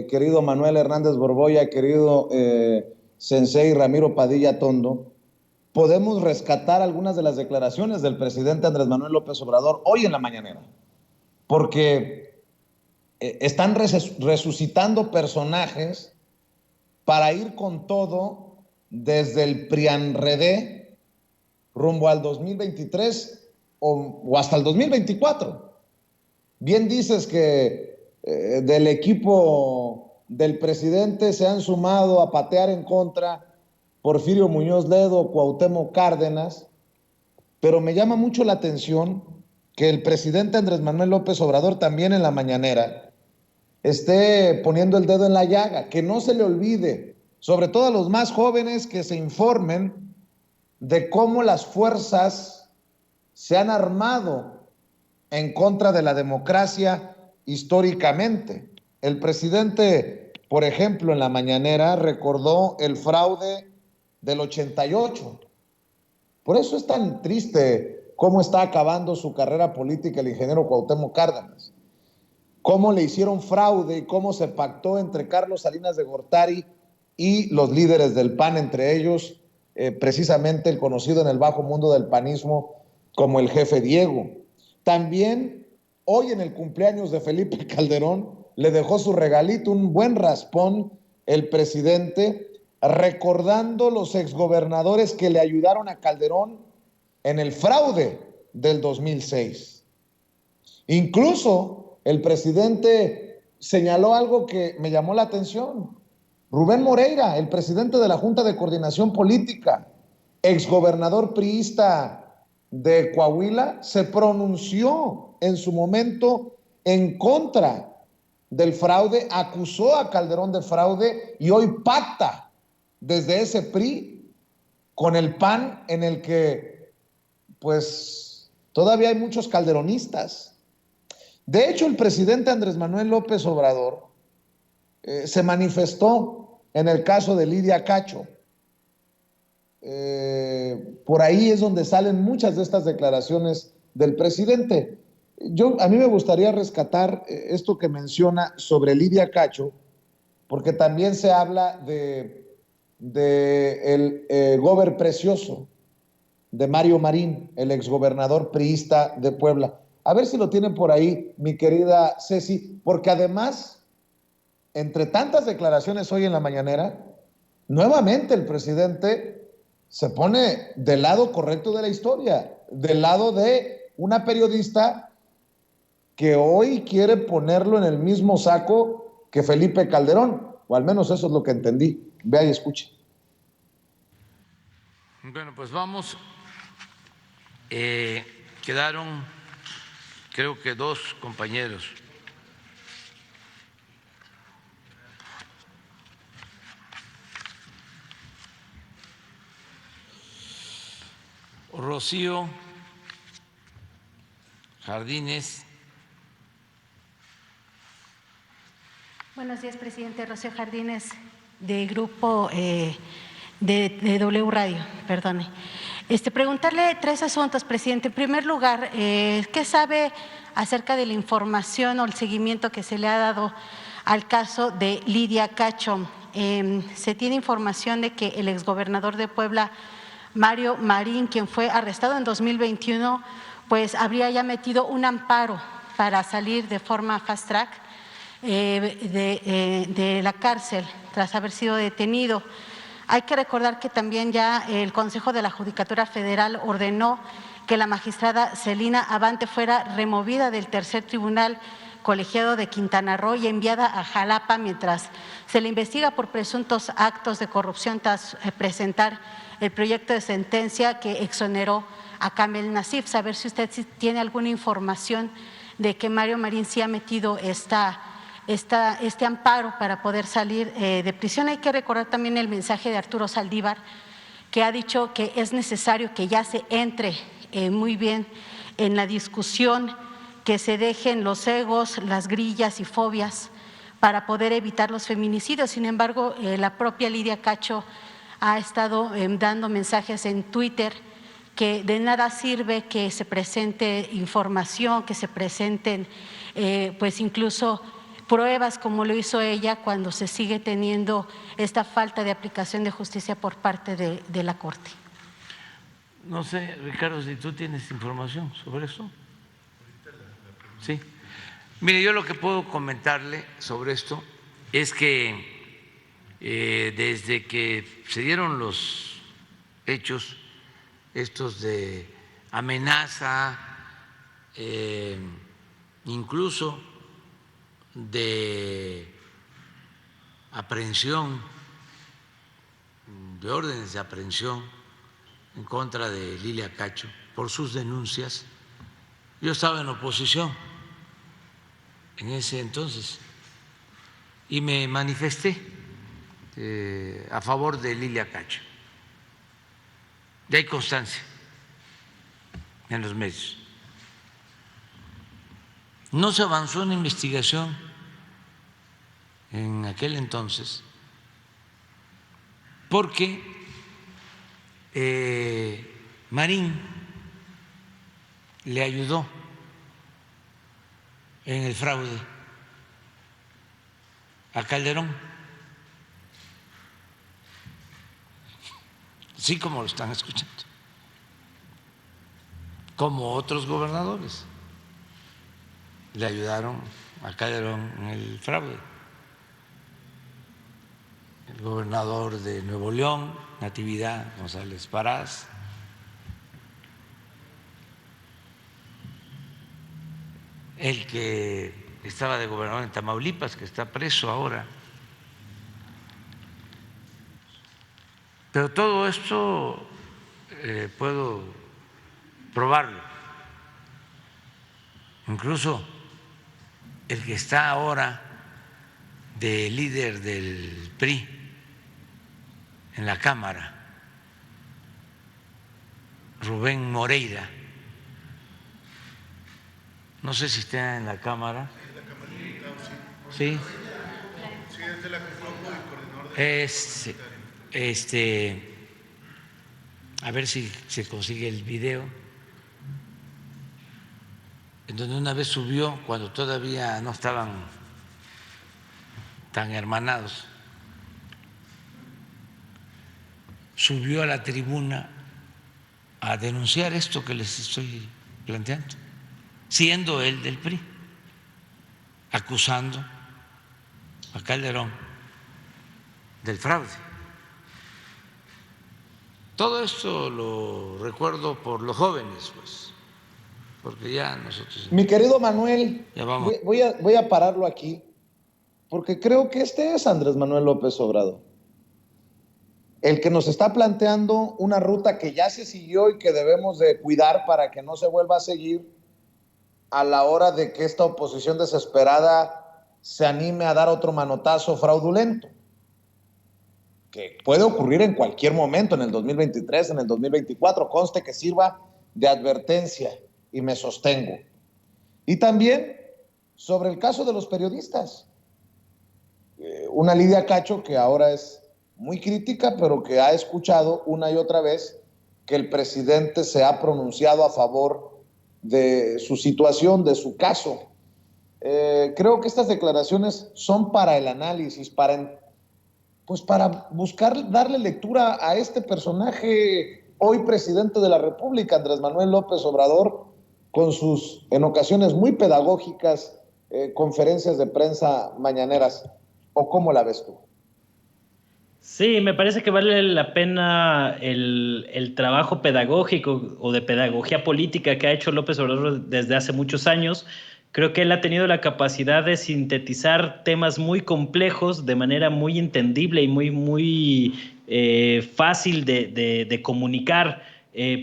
querido Manuel Hernández Borboya, querido Sensei Ramiro Padilla Tondo, podemos rescatar algunas de las declaraciones del presidente Andrés Manuel López Obrador hoy en la mañanera, porque están resucitando personajes para ir con todo desde el PRIANREDE rumbo al 2023 o hasta el 2024. Bien dices que del equipo del presidente se han sumado a patear en contra Porfirio Muñoz Ledo, Cuauhtémoc Cárdenas, pero me llama mucho la atención que el presidente Andrés Manuel López Obrador también en la mañanera esté poniendo el dedo en la llaga, que no se le olvide, sobre todo a los más jóvenes, que se informen de cómo las fuerzas se han armado en contra de la democracia históricamente. El presidente, por ejemplo, en la mañanera recordó el fraude del 88. Por eso es tan triste cómo está acabando su carrera política el ingeniero Cuauhtémoc Cárdenas. Cómo le hicieron fraude y cómo se pactó entre Carlos Salinas de Gortari y los líderes del PAN, entre ellos precisamente el conocido en el bajo mundo del panismo como el jefe Diego. También hoy en el cumpleaños de Felipe Calderón le dejó su regalito, un buen raspón, el presidente, recordando los exgobernadores que le ayudaron a Calderón en el fraude del 2006. Incluso el presidente señaló algo que me llamó la atención. Rubén Moreira, el presidente de la Junta de Coordinación Política, exgobernador priista de Coahuila, se pronunció en su momento en contra del fraude, acusó a Calderón de fraude y hoy pacta desde ese PRI con el PAN, en el que pues todavía hay muchos calderonistas. De hecho, el presidente Andrés Manuel López Obrador se manifestó en el caso de Lidia Cacho. Por ahí es donde salen muchas de estas declaraciones del presidente. A mí me gustaría rescatar esto que menciona sobre Lidia Cacho, porque también se habla de el gober precioso, de Mario Marín, el exgobernador priista de Puebla. A ver si lo tienen por ahí, mi querida Ceci, porque además, entre tantas declaraciones hoy en la mañanera, nuevamente el presidente se pone del lado correcto de la historia, del lado de una periodista que hoy quiere ponerlo en el mismo saco que Felipe Calderón, o al menos eso es lo que entendí. Vea y escuche. Bueno, pues vamos. Quedaron, creo que 2 compañeros. Rocío Jardines. Buenos días, presidente. Rocío Jardines, de Grupo de W Radio, perdone. Preguntarle 3 asuntos, presidente. En primer lugar, ¿qué sabe acerca de la información o el seguimiento que se le ha dado al caso de Lidia Cacho? Se tiene información de que el exgobernador de Puebla, Mario Marín, quien fue arrestado en 2021, pues habría ya metido un amparo para salir de forma fast track de la cárcel tras haber sido detenido. Hay que recordar que también ya el Consejo de la Judicatura Federal ordenó que la magistrada Celina Abante fuera removida del tercer tribunal colegiado de Quintana Roo y enviada a Jalapa mientras se le investiga por presuntos actos de corrupción tras presentar el proyecto de sentencia que exoneró a Kamel Nasif. Saber si usted tiene alguna información de que Mario Marín sí ha metido este amparo para poder salir de prisión. Hay que recordar también el mensaje de Arturo Saldívar, que ha dicho que es necesario que ya se entre muy bien en la discusión, que se dejen los egos, las grillas y fobias para poder evitar los feminicidios. Sin embargo, la propia Lidia Cacho ha estado dando mensajes en Twitter que de nada sirve que se presente información, que se presenten pues incluso pruebas como lo hizo ella cuando se sigue teniendo esta falta de aplicación de justicia por parte de la Corte. No sé, Ricardo, si tú tienes información sobre eso. Sí. Mire, yo lo que puedo comentarle sobre esto es que desde que se dieron los hechos estos de amenaza, incluso de aprehensión, de órdenes de aprehensión en contra de Lilia Cacho por sus denuncias, yo estaba en oposición en ese entonces y me manifesté a favor de Lilia Cacho. Ya hay constancia en los medios. No se avanzó en investigación en aquel entonces porque Marín le ayudó en el fraude a Calderón, así como lo están escuchando, como otros gobernadores le ayudaron a Calderón en el fraude. El gobernador de Nuevo León, Natividad González Parás, el que estaba de gobernador en Tamaulipas, que está preso ahora. Pero todo esto puedo probarlo. Incluso el que está ahora de líder del PRI en la Cámara, Rubén Moreira, no sé si está en la Cámara. Sí. Sí, es de la a ver si se consigue el video, en donde una vez subió, cuando todavía no estaban tan hermanados, subió a la tribuna a denunciar esto que les estoy planteando, siendo él del PRI, acusando a Calderón del fraude. Todo esto lo recuerdo por los jóvenes, pues, porque ya nosotros… Mi querido Manuel, Ya vamos. voy a pararlo aquí, porque creo que este es Andrés Manuel López Obrador, el que nos está planteando una ruta que ya se siguió y que debemos de cuidar para que no se vuelva a seguir a la hora de que esta oposición desesperada se anime a dar otro manotazo fraudulento, que puede ocurrir en cualquier momento, en el 2023, en el 2024, conste que sirva de advertencia y me sostengo. Y también sobre el caso de los periodistas, una Lidia Cacho que ahora es muy crítica, pero que ha escuchado una y otra vez que el presidente se ha pronunciado a favor de su situación, de su caso. Creo que estas declaraciones son para el análisis, para buscar darle lectura a este personaje, hoy presidente de la República, Andrés Manuel López Obrador, con sus, en ocasiones muy pedagógicas, conferencias de prensa mañaneras. ¿O cómo la ves tú? Sí, me parece que vale la pena el trabajo pedagógico o de pedagogía política que ha hecho López Obrador desde hace muchos años. Creo que él ha tenido la capacidad de sintetizar temas muy complejos de manera muy entendible y muy fácil de comunicar.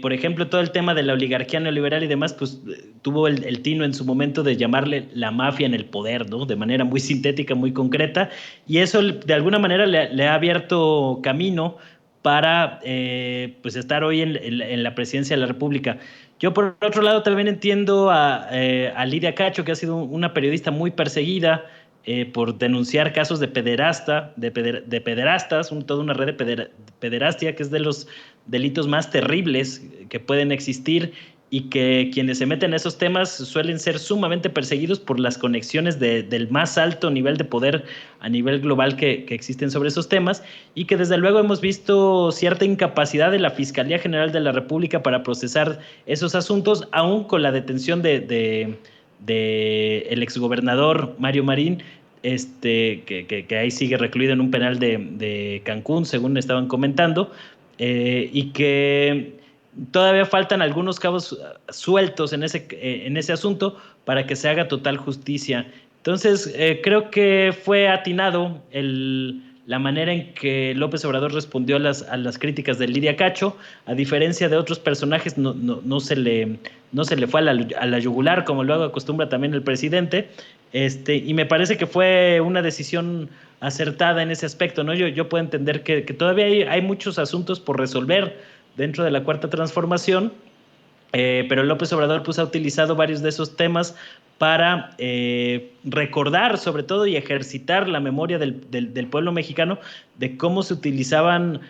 Por ejemplo, todo el tema de la oligarquía neoliberal y demás, pues tuvo el tino en su momento de llamarle la mafia en el poder, ¿no? De manera muy sintética, muy concreta, y eso de alguna manera le ha abierto camino para pues estar hoy en la presidencia de la República. Yo, por otro lado, también entiendo a Lidia Cacho, que ha sido una periodista muy perseguida por denunciar casos de pederastas, toda una red de pederastia, que es de los delitos más terribles que pueden existir y que quienes se meten en esos temas suelen ser sumamente perseguidos por las conexiones del más alto nivel de poder a nivel global que existen sobre esos temas, y que desde luego hemos visto cierta incapacidad de la Fiscalía General de la República para procesar esos asuntos, aún con la detención de el exgobernador Mario Marín, que ahí sigue recluido en un penal de Cancún, según estaban comentando, y que todavía faltan algunos cabos sueltos en ese asunto para que se haga total justicia. Entonces, creo que fue atinado la manera en que López Obrador respondió a las críticas de Lidia Cacho. A diferencia de otros personajes, no se le fue a la yugular, como luego acostumbra también el presidente. Y me parece que fue una decisión acertada en ese aspecto, ¿no? Yo puedo entender que todavía hay muchos asuntos por resolver dentro de la Cuarta Transformación, pero López Obrador pues, ha utilizado varios de esos temas para recordar sobre todo y ejercitar la memoria del pueblo mexicano de cómo se utilizaban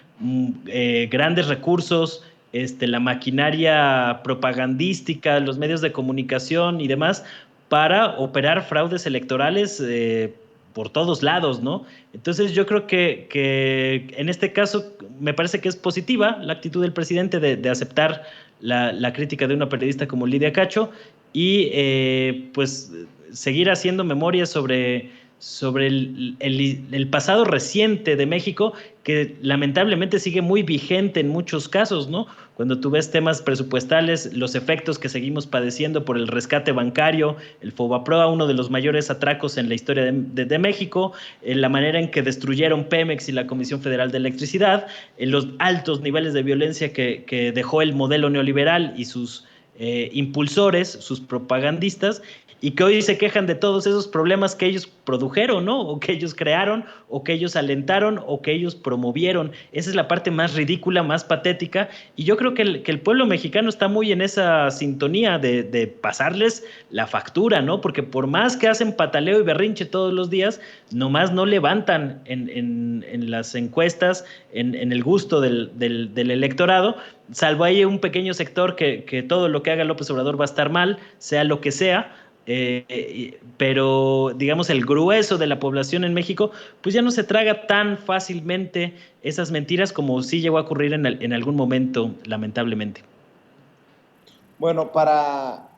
grandes recursos, la maquinaria propagandística, los medios de comunicación y demás para operar fraudes electorales por todos lados, ¿no? Entonces yo creo que en este caso me parece que es positiva la actitud del presidente de aceptar la crítica de una periodista como Lidia Cacho y pues seguir haciendo memoria sobre el pasado reciente de México, que lamentablemente sigue muy vigente en muchos casos, ¿no? Cuando tú ves temas presupuestales, los efectos que seguimos padeciendo por el rescate bancario, el Fobaproa, uno de los mayores atracos en la historia de México, la manera en que destruyeron Pemex y la Comisión Federal de Electricidad, los altos niveles de violencia que dejó el modelo neoliberal y sus impulsores, sus propagandistas, y que hoy se quejan de todos esos problemas que ellos produjeron, ¿no? O que ellos crearon, o que ellos alentaron, o que ellos promovieron. Esa es la parte más ridícula, más patética, y yo creo que el pueblo mexicano está muy en esa sintonía de pasarles la factura, ¿no? Porque por más que hacen pataleo y berrinche todos los días, nomás no levantan en las encuestas, en el gusto del electorado, salvo ahí un pequeño sector que todo lo que haga López Obrador va a estar mal, sea lo que sea, pero digamos el grueso de la población en México pues ya no se traga tan fácilmente esas mentiras como sí llegó a ocurrir en algún momento, lamentablemente. Bueno, para